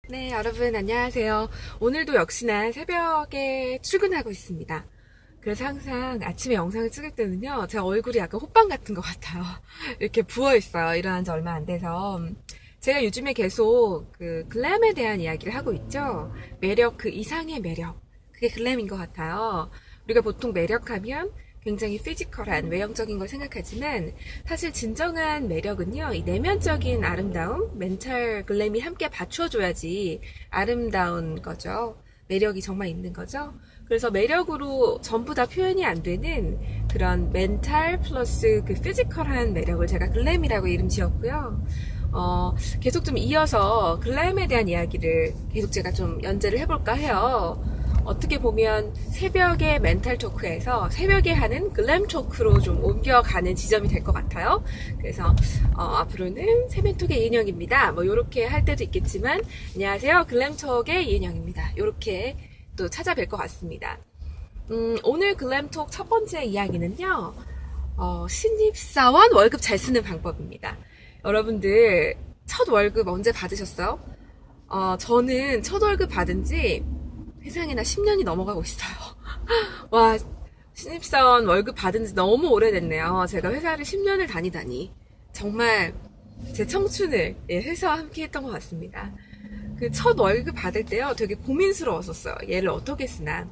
네, 여러분 안녕하세요. 오늘도 역시나 새벽에 출근하고 있습니다. 그래서 항상 아침에 영상을 찍을 때는요, 제 얼굴이 약간 호빵 같은 것 같아요. 이렇게 부어있어요. 일어난 지 얼마 안 돼서. 제가 요즘에 계속 그 글램에 대한 이야기를 하고 있죠. 매력, 그 이상의 매력. 그게 글램인 것 같아요. 우리가 보통 매력하면 굉장히 피지컬한 외형적인 걸 생각하지만 사실 진정한 매력은요, 이 내면적인 아름다움, 멘탈 글램이 함께 받쳐줘야지 아름다운 거죠. 매력이 정말 있는 거죠. 그래서 매력으로 전부 다 표현이 안 되는 그런 멘탈 플러스 그 피지컬한 매력을 제가 글램이라고 이름 지었고요. 계속 좀 이어서 글램에 대한 이야기를 계속 제가 좀 연재를 해볼까 해요. 어떻게 보면 새벽의 멘탈 토크에서 새벽에 하는 글램 토크로 좀 옮겨가는 지점이 될 것 같아요. 그래서 앞으로는 새벽톡의 이은영입니다. 뭐 이렇게 할 때도 있겠지만 안녕하세요, 글램톡의 이은영입니다. 이렇게 또 찾아뵐 것 같습니다. 오늘 글램톡 첫 번째 이야기는요, 신입사원 월급 잘 쓰는 방법입니다. 여러분들 첫 월급 언제 받으셨어요? 저는 첫 월급 받은 지 세상에나 10년이 넘어가고 있어요. 와, 신입사원 월급 받은 지 너무 오래됐네요. 제가 회사를 10년을 다니다니. 정말 제 청춘을 회사와 함께 했던 것 같습니다. 그 첫 월급 받을 때요, 되게 고민스러웠었어요. 얘를 어떻게 쓰나.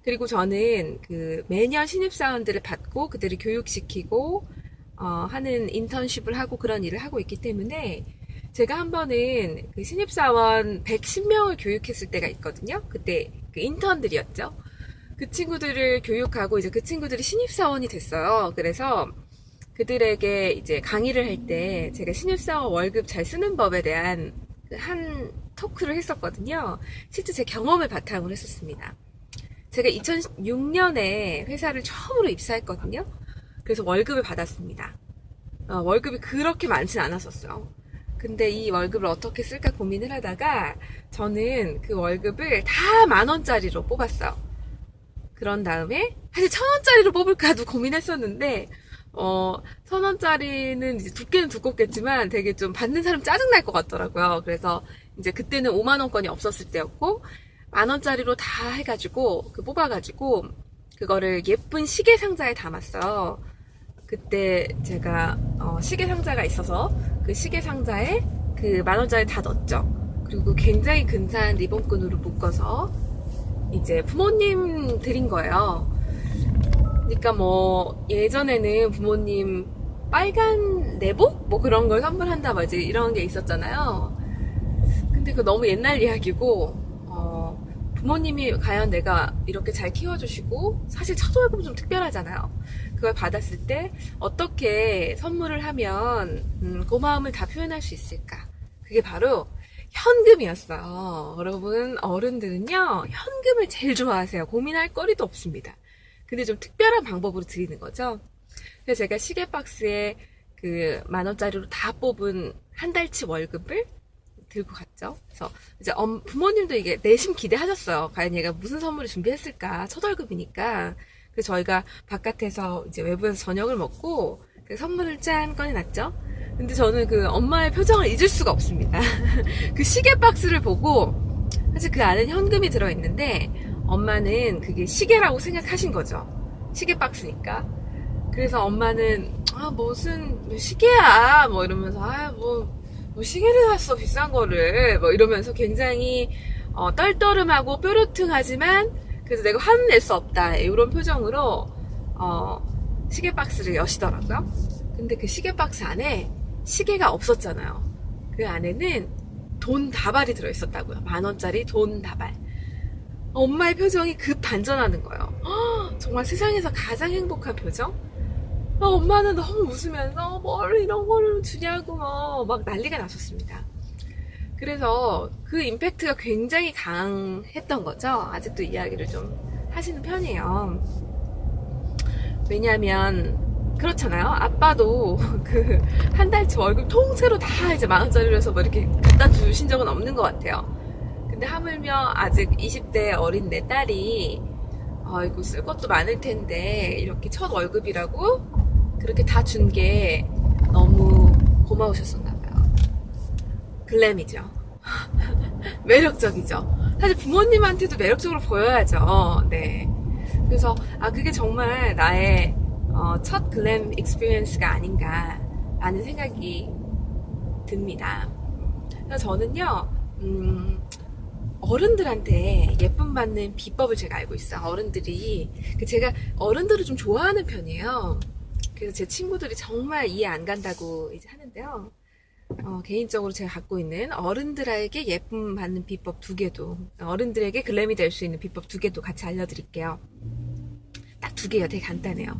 그리고 저는 그 매년 신입사원들을 받고 그들을 교육시키고 하는 인턴십을 하고 그런 일을 하고 있기 때문에 제가 한 번은 그 신입사원 110명을 교육했을 때가 있거든요. 그때 그 인턴들이었죠. 그 친구들을 교육하고 이제 그 친구들이 신입사원이 됐어요. 그래서 그들에게 이제 강의를 할 때 제가 신입사원 월급 잘 쓰는 법에 대한 한 토크를 했었거든요. 실제 제 경험을 바탕으로 했었습니다. 제가 2006년에 회사를 처음으로 입사했거든요. 그래서 월급을 받았습니다. 월급이 그렇게 많진 않았었어요. 근데 이 월급을 어떻게 쓸까 고민을 하다가 저는 그 월급을 다 10,000원짜리로 뽑았어요. 그런 다음에 사실 1,000원짜리로 뽑을까도 고민했었는데 1,000원짜리는 이제 두께는 두껍겠지만 되게 좀 받는 사람 짜증날 것 같더라고요. 그래서 이제 그때는 50,000원권이 없었을 때였고 10,000원짜리로 다 해가지고 그 뽑아가지고 그거를 예쁜 시계 상자에 담았어요. 그때 제가 시계 상자가 있어서 그 시계 상자에 그 10,000원짜리 다 넣었죠. 그리고 굉장히 근사한 리본끈으로 묶어서 이제 부모님 드린 거예요. 그러니까 뭐 예전에는 부모님 빨간 내복? 뭐 그런 걸 선물한다 뭐지 이런 게 있었잖아요. 근데 그 너무 옛날 이야기고 부모님이 과연 내가 이렇게 잘 키워주시고 사실 첫 월급은 좀 특별하잖아요. 그걸 받았을 때 어떻게 선물을 하면 고마움을 다 표현할 수 있을까? 그게 바로 현금이었어요. 여러분 어른들은요 현금을 제일 좋아하세요. 고민할 거리도 없습니다. 근데 좀 특별한 방법으로 드리는 거죠. 그래서 제가 시계 박스에 그 10,000원짜리로 다 뽑은 한 달치 월급을 들고 갔죠. 그래서 이제 부모님도 이게 내심 기대하셨어요. 과연 얘가 무슨 선물을 준비했을까? 첫 월급이니까. 그래서 저희가 바깥에서 이제 외부에서 저녁을 먹고 그 선물을 짠 꺼내놨죠. 근데 저는 그 엄마의 표정을 잊을 수가 없습니다. 그 시계 박스를 보고 사실 그 안에 현금이 들어있는데 엄마는 그게 시계라고 생각하신 거죠. 시계 박스니까. 그래서 엄마는 무슨 시계야 뭐 이러면서 뭐 시계를 샀어 비싼 거를 뭐 이러면서 굉장히 떨떠름하고 뾰루퉁하지만 그래서 내가 화는 낼 수 없다 이런 표정으로 시계 박스를 여시더라고요. 근데 그 시계 박스 안에 시계가 없었잖아요. 그 안에는 돈 다발이 들어있었다고요. 10,000원짜리 돈 다발. 엄마의 표정이 급 반전하는 거예요. 정말 세상에서 가장 행복한 표정? 엄마는 너무 웃으면서 뭘 이런 거를 주냐고 막 난리가 났었습니다. 그래서 그 임팩트가 굉장히 강했던 거죠. 아직도 이야기를 좀 하시는 편이에요. 왜냐하면 그렇잖아요. 아빠도 그 한 달치 월급 통째로 다 이제 10,000원짜리로 해서 뭐 이렇게 갖다 주신 적은 없는 것 같아요. 근데 하물며 아직 20대 어린 내 딸이 이거 쓸 것도 많을 텐데 이렇게 첫 월급이라고 그렇게 다 준 게 너무 고마우셨었나 봐요. 글램이죠. 매력적이죠. 사실 부모님한테도 매력적으로 보여야죠. 네. 그래서 그게 정말 나의 첫 글램 익스피리언스가 아닌가라는 생각이 듭니다. 그래서 저는요, 어른들한테 예쁨 받는 비법을 제가 알고 있어요. 제가 어른들을 좀 좋아하는 편이에요. 그래서 제 친구들이 정말 이해 안 간다고 이제 하는데요. 개인적으로 제가 갖고 있는 어른들에게 예쁨 받는 비법 2개도, 어른들에게 글램이 될 수 있는 비법 2개도 같이 알려드릴게요. 딱 2개요. 되게 간단해요.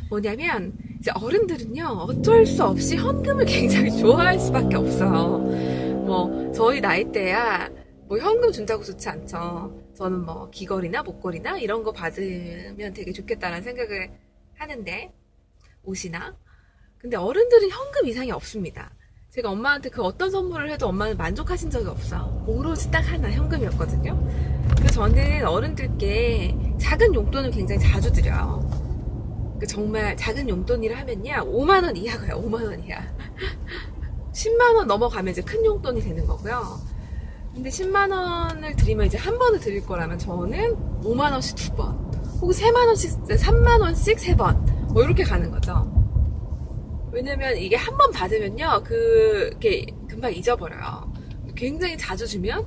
뭐냐면, 이제 어른들은요, 어쩔 수 없이 현금을 굉장히 좋아할 수밖에 없어요. 저희 나이 때야, 현금 준다고 좋지 않죠. 저는 귀걸이나 목걸이나 이런 거 받으면 되게 좋겠다는 생각을 하는데, 옷이나. 근데 어른들은 현금 이상이 없습니다. 제가 엄마한테 그 어떤 선물을 해도 엄마는 만족하신 적이 없어. 오로지 딱 하나, 현금이었거든요. 그래서 저는 어른들께 작은 용돈을 굉장히 자주 드려요. 정말 작은 용돈이라 하면요, 5만원 이하가요. 5만원 이하. 10만원 넘어가면 이제 큰 용돈이 되는 거고요. 근데 10만원을 드리면 이제 한 번을 드릴 거라면 저는 5만원씩 2번, 혹은 3만원씩 3번, 이렇게 가는 거죠. 왜냐면 이게 한 번 받으면요, 그게 금방 잊어버려요. 굉장히 자주 주면,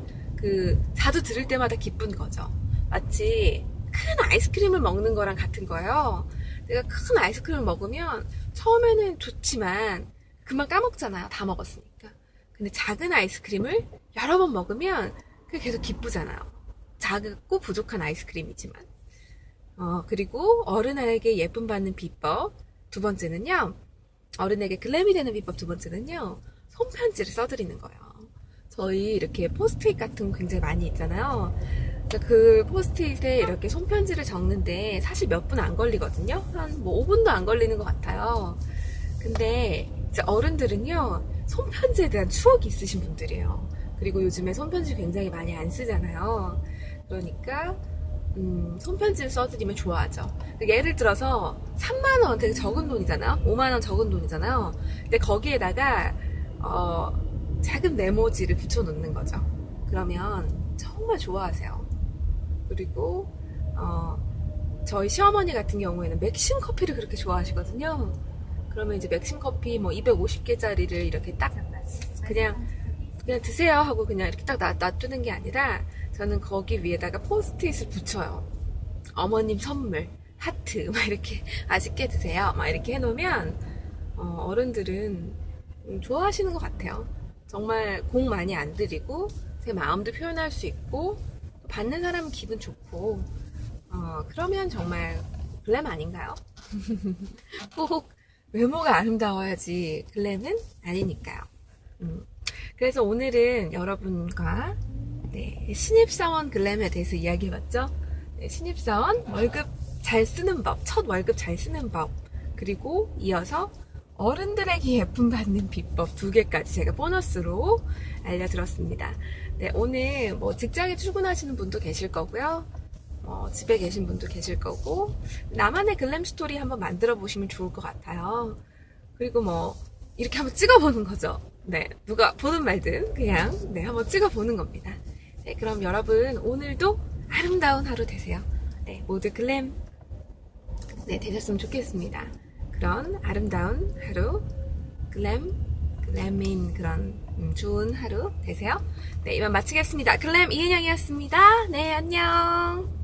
자주 들을 때마다 기쁜 거죠. 마치 큰 아이스크림을 먹는 거랑 같은 거예요. 내가 큰 아이스크림을 먹으면 처음에는 좋지만 금방 까먹잖아요. 다 먹었으니까. 근데 작은 아이스크림을 여러 번 먹으면 그게 계속 기쁘잖아요. 작고 부족한 아이스크림이지만. 그리고 어른에게 예쁨 받는 비법 2번째는요, 어른에게 글램이 되는 비법 2번째는요, 손편지를 써드리는 거예요. 저희 이렇게 포스트잇 같은 거 굉장히 많이 있잖아요. 그 포스트잇에 이렇게 손편지를 적는데 사실 몇 분 안 걸리거든요. 한 5분도 안 걸리는 것 같아요. 근데 이제 어른들은요, 손편지에 대한 추억이 있으신 분들이에요. 그리고 요즘에 손편지 굉장히 많이 안 쓰잖아요. 그러니까 손편지를 써드리면 좋아하죠. 예를 들어서 3만원 되게 적은 돈이잖아요. 5만원 적은 돈이잖아요. 근데 거기에다가 작은 메모지를 붙여놓는 거죠. 그러면 정말 좋아하세요. 그리고 저희 시어머니 같은 경우에는 맥심 커피를 그렇게 좋아하시거든요. 그러면 이제 맥심 커피 250개짜리를 이렇게 딱 그냥 드세요 하고 그냥 이렇게 딱 놔두는 게 아니라, 저는 거기 위에다가 포스트잇을 붙여요. 어머님 선물, 하트, 이렇게 맛있게 드세요. 이렇게 해놓으면, 어른들은 좋아하시는 것 같아요. 정말 공 많이 안 들이고, 제 마음도 표현할 수 있고, 받는 사람은 기분 좋고, 그러면 정말 글램 아닌가요? 꼭 외모가 아름다워야지 글램은 아니니까요. 그래서 오늘은 여러분과 신입사원 글램에 대해서 이야기해봤죠. 신입사원 월급 잘 쓰는 법, 첫 월급 잘 쓰는 법, 그리고 이어서 어른들에게 예쁨 받는 비법 2개까지 제가 보너스로 알려드렸습니다. 오늘 직장에 출근하시는 분도 계실 거고요. 집에 계신 분도 계실 거고, 나만의 글램 스토리 한번 만들어 보시면 좋을 것 같아요. 그리고 이렇게 한번 찍어보는 거죠. 누가 보든 말든 그냥 한번 찍어보는 겁니다. 그럼 여러분 오늘도 아름다운 하루 되세요. 모두 글램 되셨으면 좋겠습니다. 그런 아름다운 하루, 글램인 그런 좋은 하루 되세요. 이만 마치겠습니다. 글램 이은영이었습니다. 안녕.